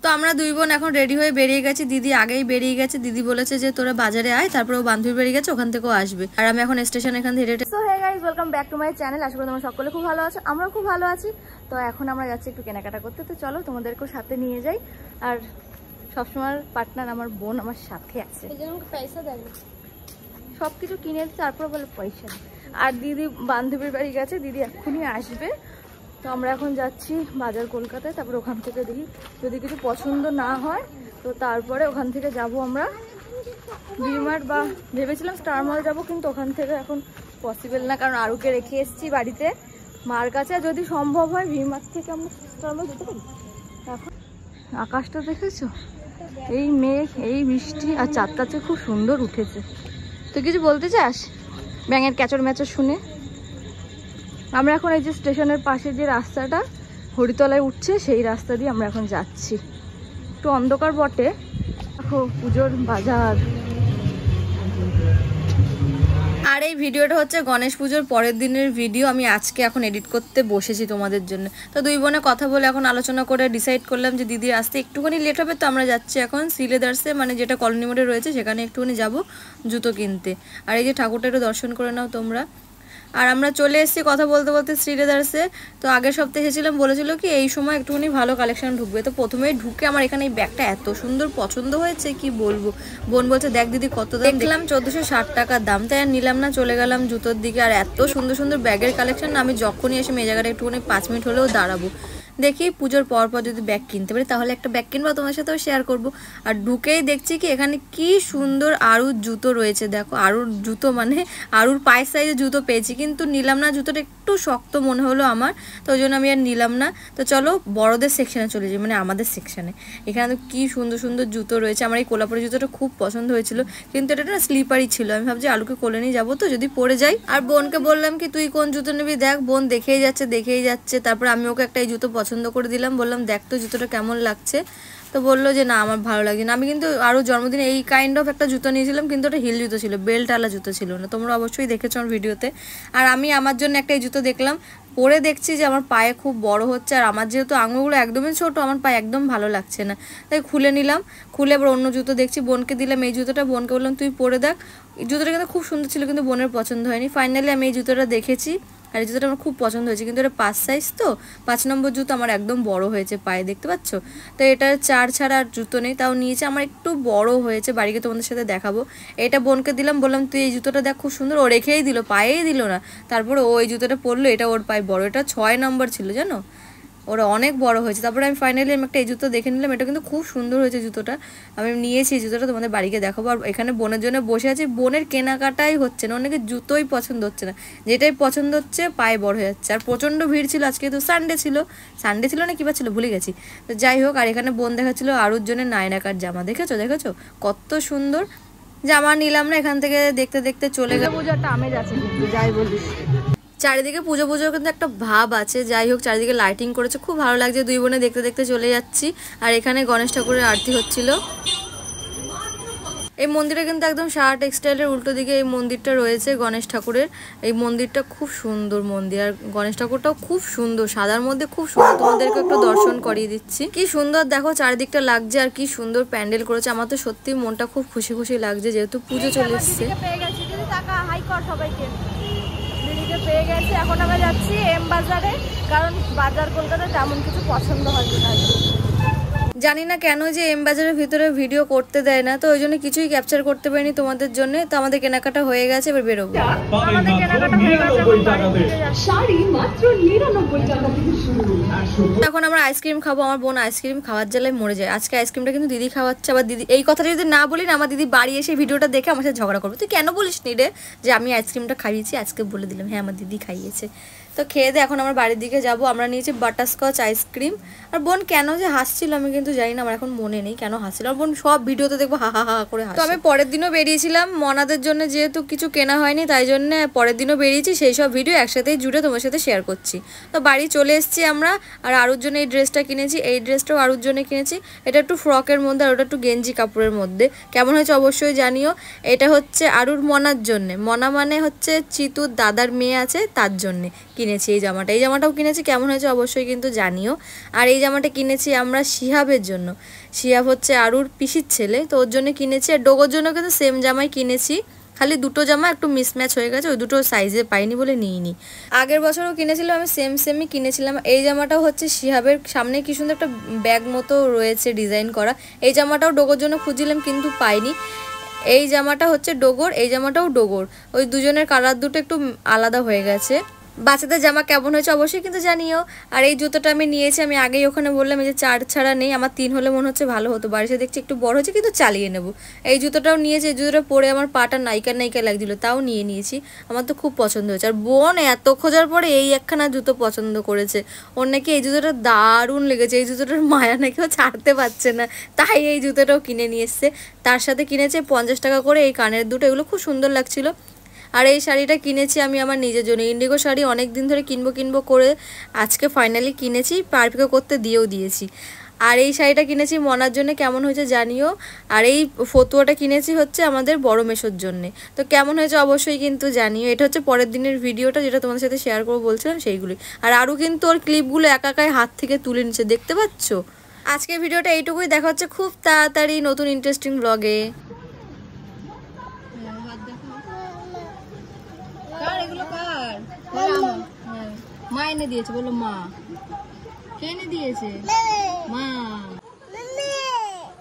তো আমরা দুই বোন এখন রেডি হয়ে বেরিয়ে গেছি। দিদি আগেই বেরিয়ে গেছে। দিদি বলেছে যে তোরা বাজারে আয়, তারপরে ও বান্ধবী বেরিয়ে গেছে, ওখান থেকেও আসবে। আর আমি এখন স্টেশন এখান থেকে হেঁটে। So hey guys, welcome back to my channel. আশা করি তোমরা সকলে খুব ভালো আছো, আমরাও খুব ভালো আছি। তো এখন আমরা যাচ্ছি একটু কেনাকাটা করতে। তো চলো তোমাদেরকেও সাথে নিয়ে যাই। আর সবসময় পার্টনার আমার বোন আমার সাথে আছে, পয়সা দেবে সবকিছু কিনে তারপর বলে পয়সা। আর দিদি বান্ধবীর বাড়ি গেছে, দিদি এক্ষুনি আসবে। তো আমরা এখন যাচ্ছি বাজার কলকাতায়। তারপরে ওখান থেকে দেখি যদি কিছু পছন্দ না হয় তো তারপরে ওখান থেকে যাব আমরা ভিমার্ট, বা ভেবেছিলাম স্টার মল যাবো, কিন্তু ওখান থেকে এখন পসিবল না, কারণ আরুকে রেখে এসেছি বাড়িতে মার কাছে। যদি সম্ভব হয় ভিমার্ট থেকে আমরা স্টার মল যেতে পারি। এখন আকাশটা দেখেছো, এই মেঘ, এই বৃষ্টি, আর চারটাতে খুব সুন্দর উঠেছে। তুই কিছু বলতে চাস ব্যাঙের ক্যাচর ম্যাচর শুনে? আমরা এখন এই যে স্টেশনের পাশে যে রাস্তাটা হরিতলায় উঠছে, সেই রাস্তা দিয়ে আমরা এখন যাচ্ছি। একটু অন্ধকার বটে। দেখো পুজোর বাজার। আর এই ভিডিওটা হচ্ছে গণেশ পুজোর পরের দিনের ভিডিও। আমি আজকে এখন এডিট করতে বসেছি তোমাদের জন্য। তো দুই বোনে কথা বলে এখন আলোচনা করে ডিসাইড করলাম যে দিদি আসতে একটুখানি লেট হবে। তো আমরা যাচ্ছি এখন শ্রীলেদার্সে, মানে যেটা কলোনি মোড়ে রয়েছে, সেখানে একটুখানি যাব জুতো কিনতে। আর এই যে ঠাকুরটা একটু দর্শন করে নাও তোমরা। আর আমরা চলে এসেছি কথা বলতে বলতে শ্রীলেদার্সে। তো আগের সপ্তাহে এসেছিলাম, বলেছিল কি এই সময় একটুখানি ভালো কালেকশন ঢুকবে। তো প্রথমেই ঢুকে আমার এখানে এই ব্যাগটা এত সুন্দর পছন্দ হয়েছে, কি বলবো। বোন বলছে দেখ দিদি কত দাম। দেখলাম 1460 টাকার দাম, তাই আর নিলাম না, চলে গেলাম জুতোর দিকে। আর এত সুন্দর সুন্দর ব্যাগের কালেকশন, আমি যখনই এসে এই জায়গাটা একটুখানি 5 মিনিট হলেও দাঁড়াবো। দেখি পুজোর পর যদি ব্যাগ কিনতে পারি তাহলে একটা ব্যাগ কিনবো, তোমার সাথেও শেয়ার করব। আর ঢুকেই দেখছি কি এখানে কি সুন্দর আরুর জুতো রয়েছে। দেখো আরুর জুতো, মানে আরুর পায়ের সাইজের জুতো পেয়েছি, কিন্তু নিলাম না। জুতোটা একটু শক্ত মনে হলো আমার, তো ওই জন্য আমি আর নিলাম না। তো চলো বড়দের সেকশনে চলে যাই, মানে আমাদের সেকশনে। এখানে তো কি সুন্দর সুন্দর জুতো রয়েছে। আমার এই কোলাপুরি জুতোটা খুব পছন্দ হয়েছিল, কিন্তু এটা না স্লিপারই ছিল। আমি ভাবছি আলুকে কোলে নিয়ে যাবো, তো যদি পরে যাই। আর বোনকে বললাম কি তুই কোন জুতো নিবি দেখ। বোন দেখেই যাচ্ছে। তারপরে আমি ওকে একটা এই জুতো পছন্দ করে দিলাম, বললাম দেখ তো জুতোটা কেমন লাগছে। তো বললো যে না আমার ভালো লাগছে না। আমি কিন্তু আরও জন্মদিনে এই কাইন্ড অফ একটা জুতো নিয়েছিলাম, কিন্তু ওটা হিল জুতো ছিল, বেল্টওয়ালা জুতো ছিল না। তোমরা অবশ্যই দেখেছো আমার ভিডিওতে। আর আমি আমার জন্য একটা এই জুতো দেখলাম, পরে দেখছি যে আমার পায়ে খুব বড় হচ্ছে। আর আমার যেহেতু আঙুলগুলো একদমই ছোট, আমার পায়ে একদম ভালো লাগছে না, তাই খুলে নিলাম। খুলে এবার অন্য জুতো দেখছি, বোনকে দিলাম এই জুতোটা। বোনকে বললাম তুই পরে দেখ। এই জুতোটা কিন্তু খুব সুন্দর ছিল, কিন্তু বোনের পছন্দ হয়নি। ফাইনালি আমি এই জুতোটা দেখেছি, আর এই জুতোটা আমার খুব পছন্দ হয়েছে, কিন্তু এটা 5 সাইজ, তো 5 নম্বর জুতো আমার একদম বড় হয়েছে পায়ে, দেখতে পাচ্ছ। তো এটার 4 ছাড়া আর জুতো নেই, তাও নিয়েছে। আমার একটু বড় হয়েছে, বাড়িতে তোমাদের সাথে দেখাবো। এটা বোনকে দিলাম, বললাম তুই এই জুতোটা দেখ খুব সুন্দর। ও রেখেই দিল, পায়েই দিল না। তারপরে ও এই জুতোটা পরলো, এটা ওর পায়ে বড়, এটা 6 নম্বর ছিল জানো, ওরা অনেক বড় হয়েছে। তারপরে আমি ফাইনালি একটা এই জুতো দেখে নিলাম, এটা কিন্তু খুব সুন্দর হয়েছে জুতোটা। আমি নিয়েছি এই জুতোটা, তোমাদের বাড়িকে দেখাবো। আর এখানে বোনের জন্য বসে আছি, বোনের কেনাকাটাই হচ্ছে না, অনেকে জুতোই পছন্দ হচ্ছে না, যেটাই পছন্দ হচ্ছে পায়ে বড় হয়ে যাচ্ছে। আর প্রচণ্ড ভিড় ছিল আজকে, তো সানডে ছিল না কিবা ছিল ভুলে গেছি। তো যাই হোক, আর এখানে বোন দেখাচ্ছিল আরুর জন্য নায়নাকার জামা, দেখেছো কত সুন্দর জামা। নিলাম না, এখান থেকে দেখতে দেখতে চলে গেল। পুজো একটা আমেজ আছে কিন্তু, যাই বলিস। চারিদিকে পুজো কিন্তু একটা ভাব আছে। যাই হোক, চারিদিকে লাইটিং করেছে, খুব ভালো লাগছে। দুই বোনে দেখতে দেখতে চলে যাচ্ছি। আর এখানে গণেশ ঠাকুরের আরতি হচ্ছিল। এই মন্দিরে কিন্তু একদম সারা টেক্সটাইলের উল্টো দিকে এই মন্দিরটা রয়েছে গণেশ ঠাকুরের। এই মন্দিরটা খুব সুন্দর মন্দির, আর গণেশ ঠাকুরটাও খুব সুন্দর, সাদার মধ্যে খুব সুন্দর। তোমাদেরকে একটু দর্শন করিয়ে দিচ্ছি। কি সুন্দর দেখো চারিদিকটা লাগছে, আর কি সুন্দর প্যান্ডেল করেছে। আমার তো সত্যি মনটা খুব খুশি লাগছে, যেহেতু পুজো চলে এসছে। দিদিকে পেয়ে গেছি, এখন আমরা যাচ্ছি এম বাজারে, কারণ বাজার কলকাতা তেমন কিছু পছন্দ হয় না। জানি না কেন যে এম বাজারের ভিতরে ভিডিও করতে দেয় না, তো ওই জন্য কিছুই ক্যাপচার করতে পারিনি তোমাদের জন্য। তো আমাদের কেনাকাটা হয়ে গেছে, এবার বেরোবো। এখন আমরা আইসক্রিম খাবো। আমার বোন আইসক্রিম খাওয়ার জ্বালায় মরে যায়। আজকে আইসক্রিমটা কিন্তু দিদি খাওয়াচ্ছে। আবার দিদি এই কথাটা যদি না বলি না, আমার দিদি বাড়ি এসে ভিডিওটা দেখে আমার সাথে ঝগড়া করবে, তুই কেন বলিস নি রে যে আমি আইসক্রিমটা খাইয়েছি। আজকে বলে দিলাম হ্যাঁ আমার দিদি খাইয়েছে। তো খেয়ে দিয়ে এখন আমার বাড়ির দিকে যাব। আমরা নিয়েছি বাটারস্কচ আইসক্রিম। আর বোন কেন যে হাসছিল আমি কিন্তু জানি না, আমার এখন মনে নেই কেন হাসছিল। আর বোন সব ভিডিওতে দেখবো হা হা হা করে হাসে। তো আমি পরের দিনও বেরিয়েছিলাম মনাদের জন্য, যেহেতু কিছু কেনা হয়নি তাই জন্য পরের দিনও বেরিয়েছি। সেই সব ভিডিও একসাথেই জুড়ে তোমার সাথে শেয়ার করছি। তো বাড়ি চলে এসেছি আমরা। আর আরুর জন্য এই ড্রেসটা কিনেছি, এই ড্রেসটাও আরুর জন্য কিনেছি। এটা একটু ফ্রকের মধ্যে, আর ওটা একটু গেঞ্জি কাপড়ের মধ্যে। কেমন হয়েছে অবশ্যই জানিও। এটা হচ্ছে আরুর মনার জন্যে। মনা মানে হচ্ছে চিতুর দাদার মেয়ে আছে, তার জন্যে। কিনেছি এই জামাটাও কিনেছি, কেমন হয়েছে অবশ্যই কিন্তু জানিও। আর এই জামাটা কিনেছি আমরা শিহাবের জন্য। শিহাব হচ্ছে আরুর পিসির ছেলে, তো ওর জন্য কিনেছি। আর ডোগোর জন্য কিন্তু সেম জামাই কিনেছি, খালি দুটো জামা একটু মিসম্যাচ হয়ে গেছে, ওই দুটো সাইজে পাইনি বলে নিইনি। আগের বছরও কিনেছিলাম আমি, সেমই কিনেছিলাম। এই জামাটাও হচ্ছে শিহাবের, সামনে কি সুন্দর একটা ব্যাগ মতো রয়েছে ডিজাইন করা। এই জামাটাও ডোগোর জন্য খুঁজছিলাম কিন্তু পাইনি। এই জামাটা হচ্ছে ডোগোর, এই জামাটাও ডোগোর, ওই দুজনের কালার দুটো একটু আলাদা হয়ে গেছে। বাচ্চাদের জামা কেমন হয়েছে অবশ্যই কিন্তু জানিও। আর এই জুতোটা আমি নিয়েছি, আমি আগেই ওখানে বললাম এই যে 4 ছাড়া নেই, আমার 3 হলে মনে হচ্ছে ভালো হতো, বাড়িতে দেখছি একটু বড় হচ্ছে কিন্তু চালিয়ে নেব। এই জুতোটাও নিয়েছি, এই জুতোটা পরে আমার পাটা নাইকা লাগছিল, তাও নিয়েছি। আমার তো খুব পছন্দ হয়েছে। আর বোন এত খোঁজার পরে এই একখানা জুতো পছন্দ করেছে, ওর নাকি এই জুতোটা দারুণ লেগেছে, এই জুতোটার মায়া নাকি ও ছাড়তে পারছে না, তাই এই জুতোটাও কিনে নিয়ে এসছে। তার সাথে কিনেছে 50 টাকা করে এই কানের দুটো, এগুলো খুব সুন্দর লাগছিল। আর এই শাড়িটা কিনেছি আমি আমার নিজের জন্য, ইন্ডিগো শাড়ি অনেক দিন ধরে কিনবো করে আজকে ফাইনালি কিনেছি, পারপিকো করতে দিয়েও দিয়েছি। আর এই শাড়িটা কিনেছি মনার জন্য, কেমন হয়েছে জানিও। আর এই ফতুয়াটা কিনেছি হচ্ছে আমাদের বড় মেশোর জন্যে, তো কেমন হয়েছে অবশ্যই কিন্তু জানিও। এটা হচ্ছে পরের দিনের ভিডিওটা, যেটা তোমাদের সাথে শেয়ার করবো বলছিলাম সেইগুলি। আর আরও কিন্তু ওর ক্লিপগুলো একাই হাত থেকে তুলে নিচ্ছে, দেখতে পাচ্ছ। আজকের ভিডিওটা এইটুকুই, দেখা হচ্ছে খুব তাড়াতাড়ি নতুন ইন্টারেস্টিং ব্লগে। এগুলো কার? মা এনে দিয়েছে, বলো মা। কে এনে দিয়েছে? মা।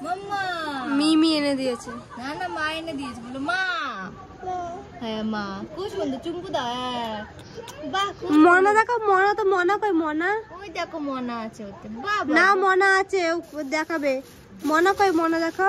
মাম্মা। মিমি এনে দিয়েছে। না না, মা এনে দিয়েছে, বলো মা। হ্যাঁ মা, খুব সুন্দর। চুম্পু দা। বাহ, মনা দেখো, মনা তো মনা কই? মনা ওই দেখো মনা আছে ওতে। বাহ না, মনা আছে, দেখাবে। মনা কই? মনা দেখো।